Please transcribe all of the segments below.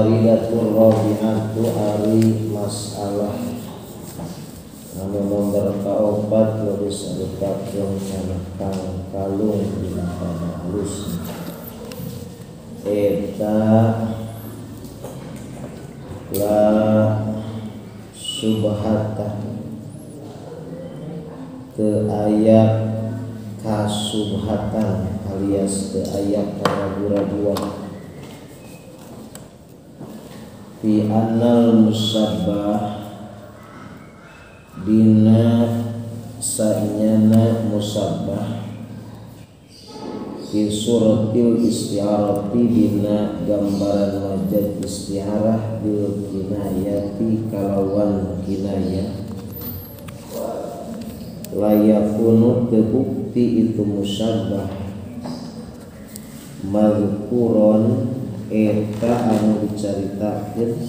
faridatur rabi'atu ari masalah anu nomor kaopat nulis alutakeun kana kang kalung dina kana halus eta la subhata teu aya kasubhatan alias teu aya karagu-raguan fi annal musabbah dina sanyana musabbah fi suratil isti'arati dina gambaran wajah isti'arah bil kinayati kalawan kinayah layakunu tebukti itu musabbah mazkuron eta anu dicaritakeun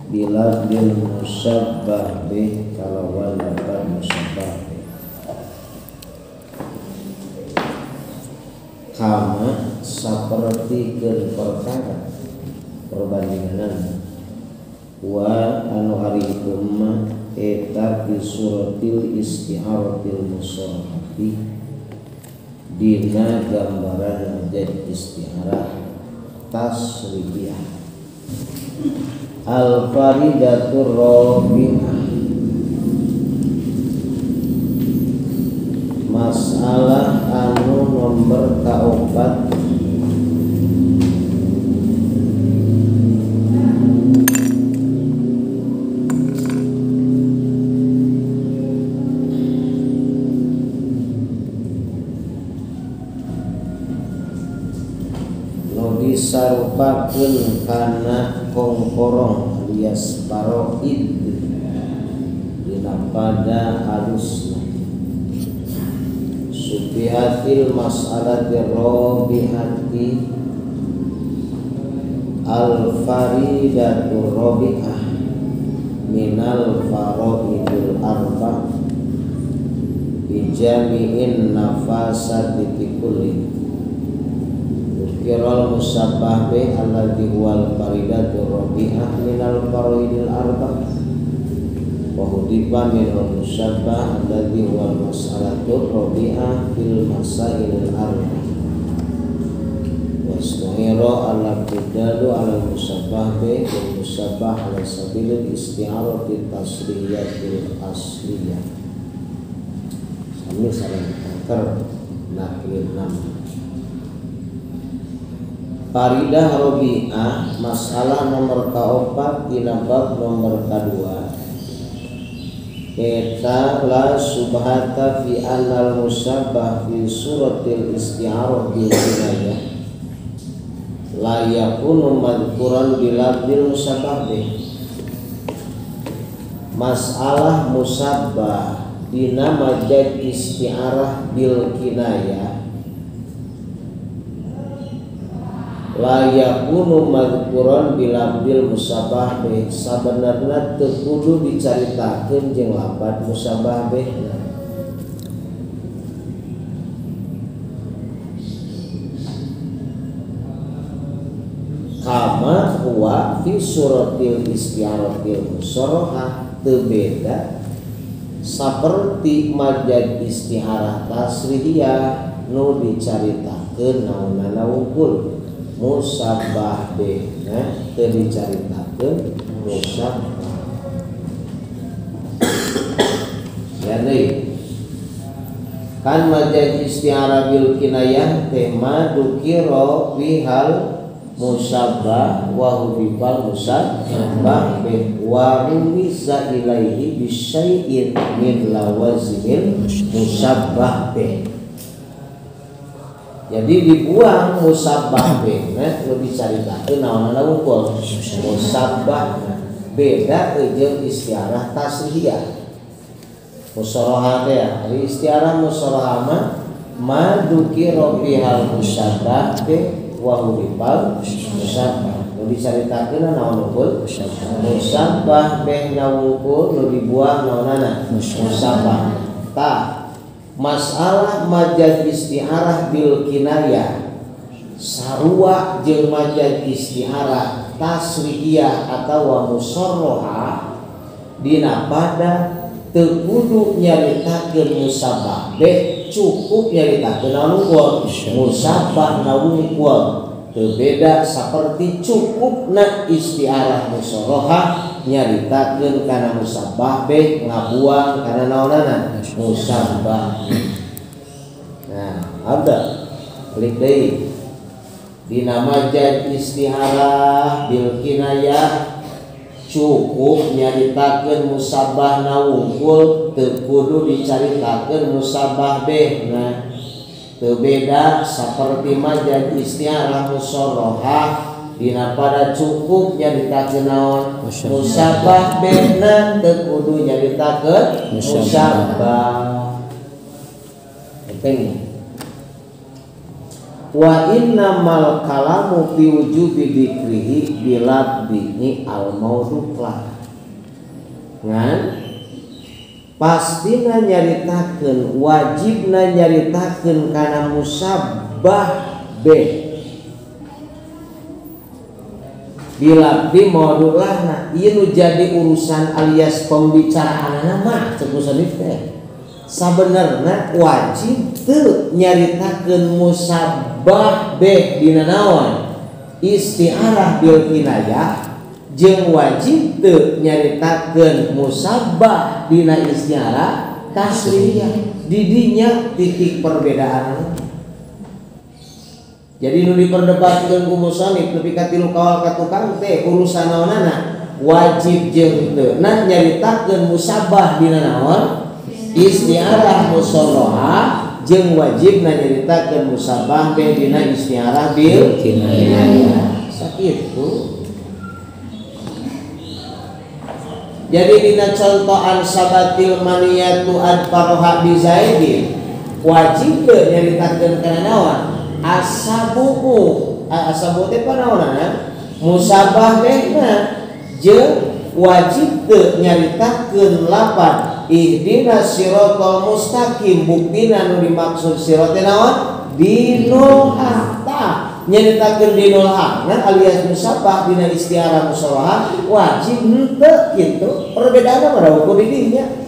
bila bil musabbah bih kalawan lafaz musabbah bih kama saperti keur perkara perbandingan wa anu ari ieu mah eta fi suratil isti'aratil musahhati dina gambaran wajah isti'arah tasrifiyah al-faridatur rabi'ah masalah anu nomor kaopat disarupakeun kana kongkorong alias paroid dina pada halusna subihatil mas'alati rabihati al-faridatur rabi'ah minal faraidil arba bijami'in nafasati kulli Kirol musabbah bih alladhi huwal faridatur rabi'ah minal faraidil arba wa hudiba minal musabbah alladhi huwal mas'alatur rabi'ah fil masailil arba wasnuhiro ala bidalu ala musabbah bih wal musabbah ala sabilil isti'arati tasriyatil asliyah sami salam kanker nakil nam Faridah Rabi'ah masalah nomor kaopat dina bab nomor kadua eta la subhata fi annal musabbah fi suratil isti'arah bil kinayah la yakunu madhkuran bilabdil musabbah bih masalah musabbah dina majaz isti'arah bil kinayah layakunu madhkuran bilabdil musabbah bih sabenerna teu kudu dicaritakeun jeung lafaz musabbah bih kama huwa fi suratil isti'aratil musarrahah teu beda saperti majaz isti'arah tasrihiyah nu dicaritakeun naonana wungkul musabbah bih teu dicaritakeun musabbah jadi kan majaz isti'arah bil kinayah tema dukiro bihal musabbah wa hubibal musabbah bih wa rumiza ilaihi bisyai'in min lawazimil musabbah bih jadi dibuang musabbah bih nu dicaritakeun naonana wungkul musabbah beda jeung isti'arah tasrihiyah musarahah teh ari isti'arah musarahah ma dukiro bihal musabbah bih wa hubibal musabbah nu dicaritakeun naon wungkul musabbah bih na wungkul nu dibuang naonana musabbah tah masalah majaz isti'arah bil kinayah sarua jeung majaz isti'arah tasrihiyah atau musarroha dina pada teu kudu nyaritakeun musabah cukup nyaritakeun nawungkul musabah nawungkul teu beda saperti cukupna istiarah musarroha nyaritakeun kana musabah ngabuang kana naonana musabah. Nah, ada klik deui dina majaz istiharah bil kinayah cukup nyaritakeun musabah nawungkul teu kudu dicaritakeun musabah nah teu beda saperti majaz istiharah musarrohah dina pada cukup nyaritakeun naon musabah nah teu kudu nyaritakeun musabah. Penting wa innamal kalamu fi wujubi dzikrihi bilabdihi al maudhu'lah ngan pastina nyaritakeun wajibna nyaritakeun kana musabah bilabdi maudhu'lahna ieu nu jadi urusan alias pembicaraanna mah cek musannif teh sabenerna wajib teu nyaritakeun musabah dina naon istiarah bil kinayah jeung wajib teu nyaritakeun musabah dina istiarah tasrihiyah di dinya titik perbedaan. Jadi nu diperdebatkeun ku musannif nepi ka 3 kaul ka tukang teh urusan naonana wajib jeung teu nah nyaritakeun musabah dina naon istiarah musarroha jeung wajibna nyaritakeun musabah dina istiarah bil kinayah sakitu. Jadi dina contohan sabatil maniyatu ad faroha bi zaidin wajib teu nyaritakeun kana naon asabuhu asabu teh panaonana musabah na jeung wajib teu nyaritakeun lapan ihdinas siratal mustaqim buktina nu dimaksud sirat teh naon dinul hatta nyaritakeun dinul hatta alias musabah dina istiarah musarrohah wajib henteu kitu perbedaanna mah ukur di dinya.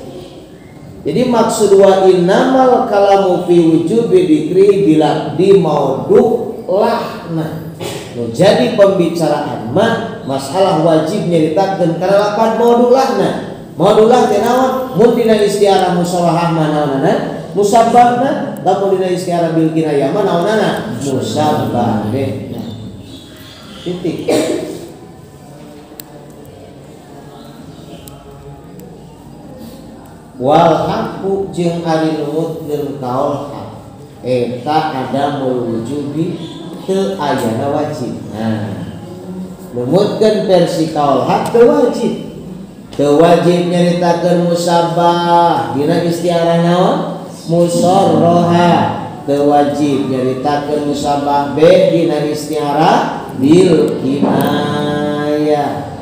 Jadi maksud wa innamal kalamu fi wujubi dzikri bila di maudhu'lahna nu jadi pembicaraan mah masalah wajib nyaritakeun kana lapan maudhu'lahna. Maudhu'lah teh naon? Mun dina istiarah musarrohah mah naonana? Musabahna, lamun dina istiarah bil kinayah mah naonana? Musabah. Titik. Wal haqqu jeung ari numutkeun kaul haq eta adamul wujubi teu ayana wajib. Nah, numutkeun versi kaul haq teu wajib. Teu wajib nyaritakeun musabah dina istiarah naon? Musarroha. Teu wajib nyaritakeun musabah dina istiarah bil kinayah.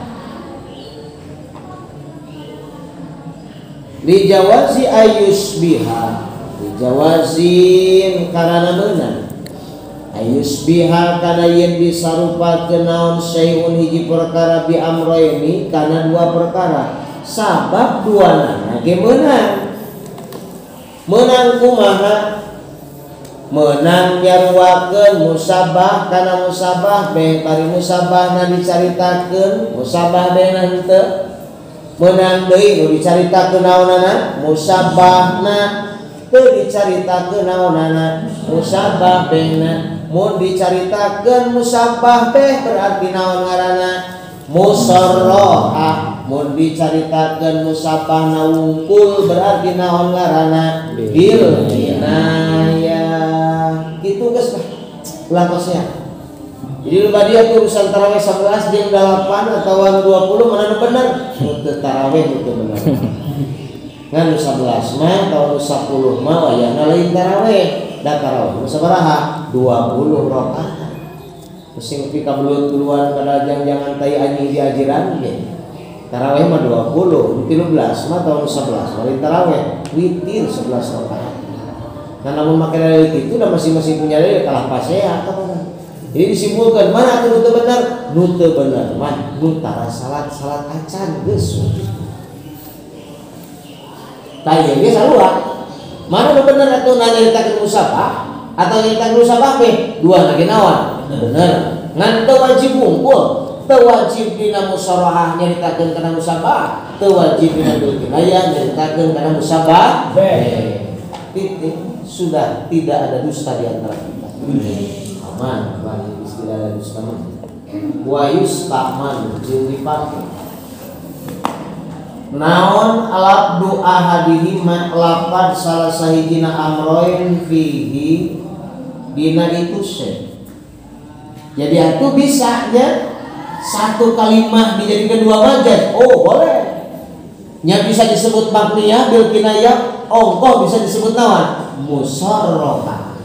Lijawazi ayus biha lijawazin karana meunang ayus biha kana yen disarupakeun naon syai'un hiji perkara bi amroini kana dua perkara sabab duana ge meunang kumaha meunang nyaruakeun musabah kana musabah bari musabahna dicaritakeun musabah na henteu menang deui nu dicaritakeun naonana musabahna teu dicaritakeun naonana musabah na mun dicaritakeun musabah teh berarti naon ngaranna musarrohah mun dicaritakeun musabah nawungkul berarti naon ngaranna bil kinayah kitu geus ulah kosnya. Jadi lupa dia urusan tarawih 11 jeung 8 atau 20 mana nu bener? Teu tarawih teu bener. Ngan 11 mah atau 10 mah wayahna lain tarawih. Da tarawih sabaraha? 20 rakaat. Sing nepi ka belut-beluan kada jangan tai anjing di ajiran ge. Tarawih mah 20, 13 mah tahun 11 lain tarawih. Witir 11 rakaat. Nah namun make dalil itu udah masing-masing punya dalil kalah pasea apa? Jadi disimpulkan mana nu teu bener? Nu teu bener mah nu tara salat acan geus. Tah ieu ge sarua. Mana nu bener atuh nyaritakeun musabah atau nyaritakeun musabah be? Dua lagi naon? Bener. Ngan teu wajib ngumpul, teu wajib dina musyawarah nyaritakeun kana musabah, teu wajib dina bilkinaya nyaritakeun kana musabah. Titik, sudah tidak ada dusta di antara kita. Aman, bagi istilah dusta mah. Wa yustaman jeung dipake. Naon alabdu ahadihima lapad salah sahijina amroin fihi dina itu se. Jadi itu bisanya satu kalimah dijadikan dua majaz. Oh boleh. Nya bisa disebut mabniyah bil kinayah, ongkoh bisa disebut nawan musarrafah.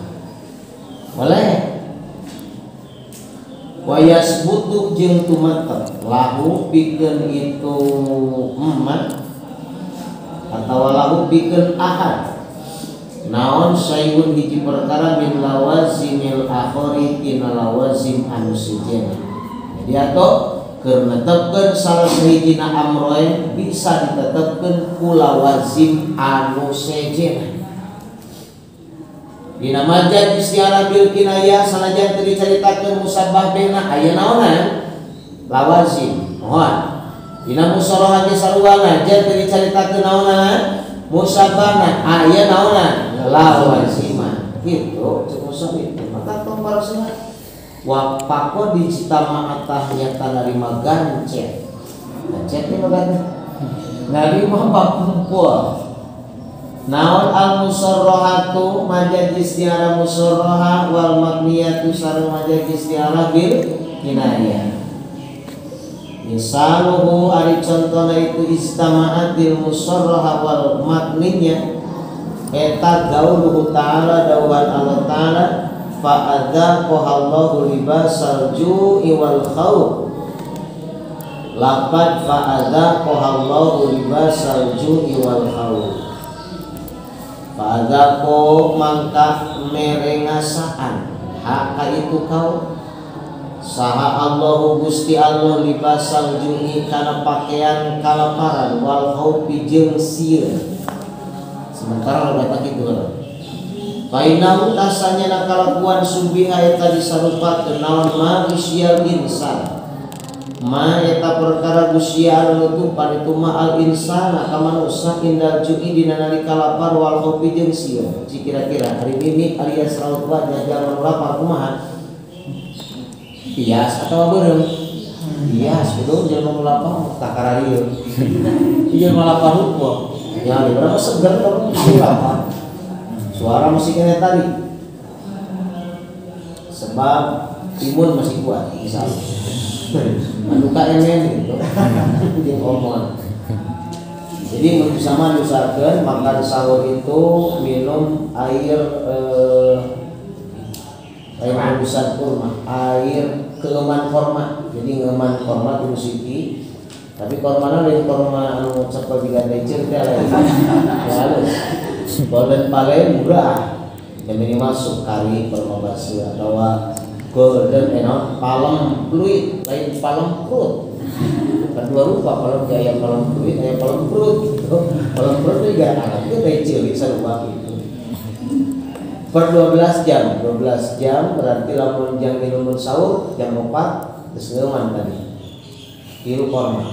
Boleh. Wa yasbutu jeung tumater lahu pikeun itu emmat atau lahu pikeun ahad. Naon sayun hiji perkara min lawazimil akhari tina lawazim anu sejenna. Jadi atuh keur netepkeun salah sahijina amroin bisa ditetepkeun ku lawazim anu sejenna. Dina majaz istiarah bil kinayah sanajan teu dicaritakeun musabah bena aya naonan lawazim. Mohon. Dina musarahah ge sarua najan teu dicaritakeun naonan musabahna aya naonan lawazimah. Kitu ceuk musabih. Maka tong parasna wa pako dijitama atahnya tanarima gancet. Gancet teh bagana. Narima pakumpul. Naon al musarrahatu majaz istiarah musarrahah wal mabniyatu sareng majaz istiarah bil kinayah. Misaluhu ari contona itu istama'atil musarrahah wal mabniyah eta qauluhu ta'ala dawuhan Allah ta'ala fa'adzaqahallahu libasal ju'i wal khauf. Laqad fa'adzaqahallahu libasal ju'i wal khauf. Fa'adzaqo mangka merengasaan haka itu kau saha Allahu Gusti Allah libasal ju'i kana pakaian kalaparan wal khaufi jeung sieun. Sementara kata kitu Fainahu tasanya kalakuan subiha eta disarupakeun naon ma usyal insan. Ma eta perkara gusian nutupan itu ma al insana ka manusia indal ju'i dina nalika lapar wal khaufi jeung sieun. Kira-kira hari mimik alias raut wajah jalan lapar kumaha? Bias atau beureum? Bias betul jelema lapar takararieu. Ieu lapar hukum. Ya berapa segar kamu lapar. Suara masih kena tadi. Sebab imun masih kuat misalnya. Manuka emen gitu. Dia ngomong. Jadi bersama diusahakan makan sahur itu minum air rebusan kurma, air keeman korma. Jadi ngeman korma dulu siki. Tapi kormana lain korma anu cepet diganti teh lain. Ya halus. Golden pale murah. Yang ini masuk kari korma basi atau golden palem fluid lain palem perut. Kedua rupa palem gaya palem fluid aya palem perut gitu. Palem perut juga anak itu kecil sarua gitu. Per 12 jam berarti lamun jam minum sahur jam 4 geus ngeuman tadi. Hirup korma.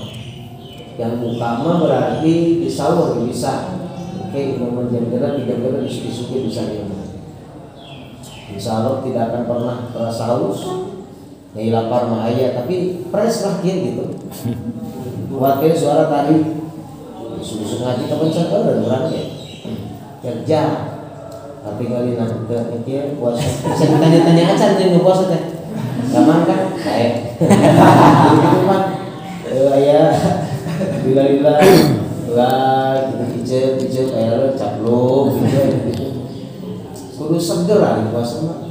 Yang utama berarti di sahur bisa. Oke, minum jam kira 3 jam disuki bisa minum. Insya Allah tidak akan pernah terasa haus, nyai lapar mah aya, tapi fresh lah gitu. Buatkan suara tadi, susu ngaji kepencet dan berangkat kerja, tapi kali nanti mikir puasa. Bisa ditanya-tanya aja nih puasa teh, gaman kan? Baik. Gitu kan, ayah bila lah gitu kayak lo caplok gitu. Kudu seger lah puasa mah.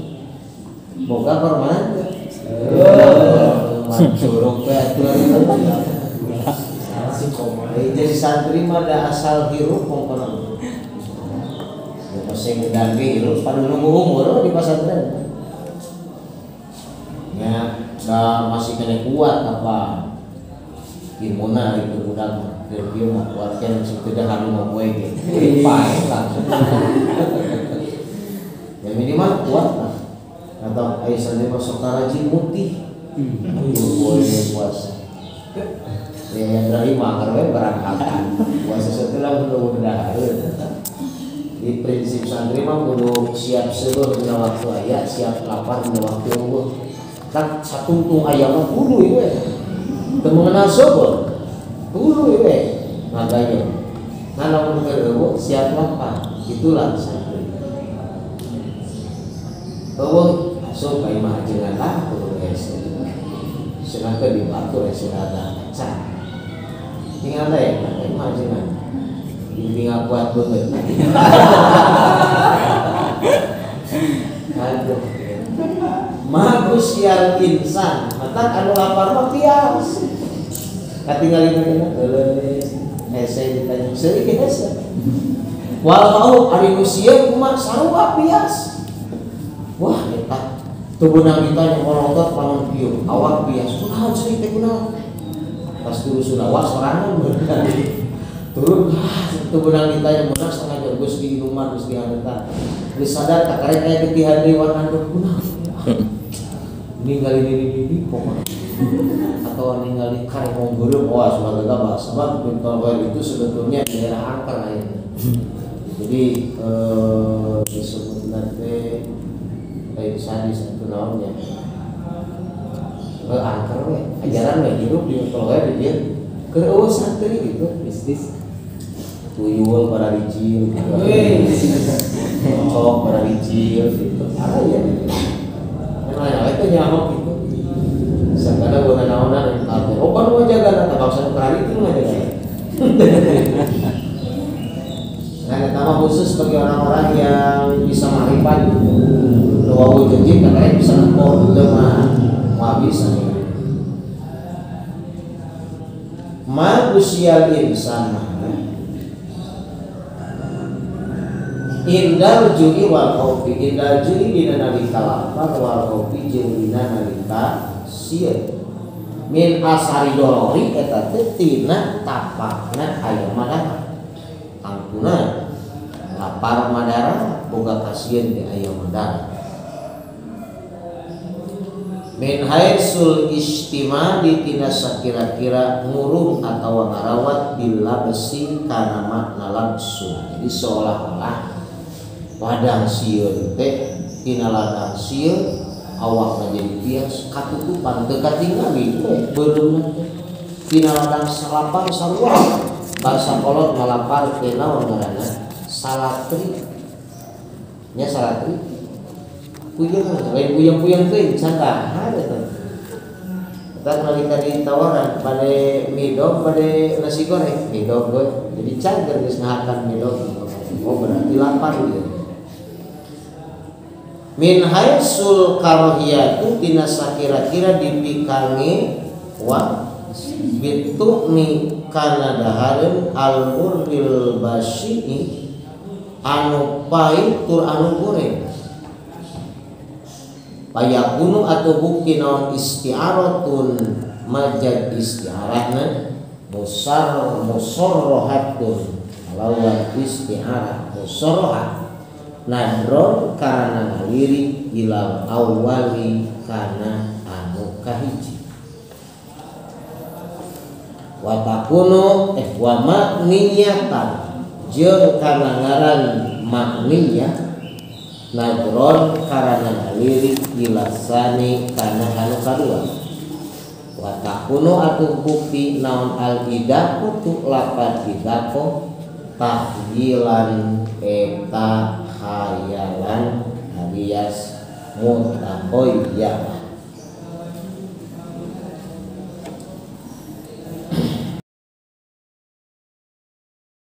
Boga permanen teh. Curug teh aturan. Jadi santri mah da asal hirup pokona. Ya pasti ngedangge hirup pada nunggu umur di pesantren. ya masih kena kuat apa ilmuna itu budak review mau kuatkan sudah halu mau kue gitu pakai langsung ya minimal kuat lah atau Aisyah dia masuk rajin mutih boleh puasa ya Ibrahim makarnya berangkatan puasa setelah mudah-mudahan di prinsip santri mah kudu siap seluruh dina waktu aya siap lapar dina waktu eueuh tak satungtung aya mah kudu ieu teu mengenal sabar kudu ieu makanya ngalamun keur eueuh siap lapar itulah santri eueuh asup ka imah ajengan lah kudu geus senangkeun dibatur ada can tinggal teh ka imah ajengan ini nggak kuat banget. Aduh. Manusia insan, mata anu lapar mah bias. Katinggalin hese ditanya seueur hese. Walau ari manusia kumaha sarua bias. Wah, eta tubuhna ditanya molontot pangun pieu, awak bias. Kunaon ceuk teh kunaon? Pas dulu Sulawa sorangan turun itu benang ditanya menang setengah jam gue di rumah terus dihantar terus sadar tak karek kayak ketihan dewan andor punah ninggalin ini pokoknya atau ninggalin karek monggurung wah sudah gak sebab Bintolwer itu sebetulnya daerah angker lainnya jadi disebut nanti kayak sadis satu namanya angker ajaran hidup di Bintolwer dia kerauh santri gitu bisnis tuyul para licin cocok para licin gitu ada ya emang itu nyamuk gitu sekarang gue naonan oh kan mau jaga kata bangsa kerari itu nggak jaga nah nama khusus bagi orang-orang yang bisa marifat doa wujudin katanya bisa ngekor lemah mau bisa manusia insan indal jui wal khaufi indal jui dina nalika lapar wal khaufi jeung dina nalika sieun min asari dolori eta teh tina tapakna aya madara angkuna lapar madara boga kasieun teh aya madara min haitsul istima di tina sakira-kira ngurung atau ngarawat bila besi kana makna langsung jadi seolah-olah ladang sieun teh tina ladang sieun awakna jadi bias katutupan teu katingali beuleuh tina ladang salapar sarua basa kolot ngalapar teh naon ngaranna salatri nya salatri puyeng lain puyeng-puyeng teuing sangka ada tuh kita nalika ditawaran pada midog pada nasi goreng midog jadi cager geus ngahakan midog oh berarti lapar dia min haitsul karahiyatu tina sakira-kira dipikange wa bitukni kana dahareun al-murril basyii anu pahit tur anu goreng payakunu atau bukti naon isti'aratun majad isti'arahna musarrohatun lawan isti'arah musarrohat nadron karena ngaliri ilal awali kana anu kahiji watakunu wa makniyatan jeung kana ngaran makniyah nadron karena ngaliri ilasani kana anu kadua watakunu atuh bukti naon al idaku tu lapat idako tahyilan eta khayalan alias mutahoyyah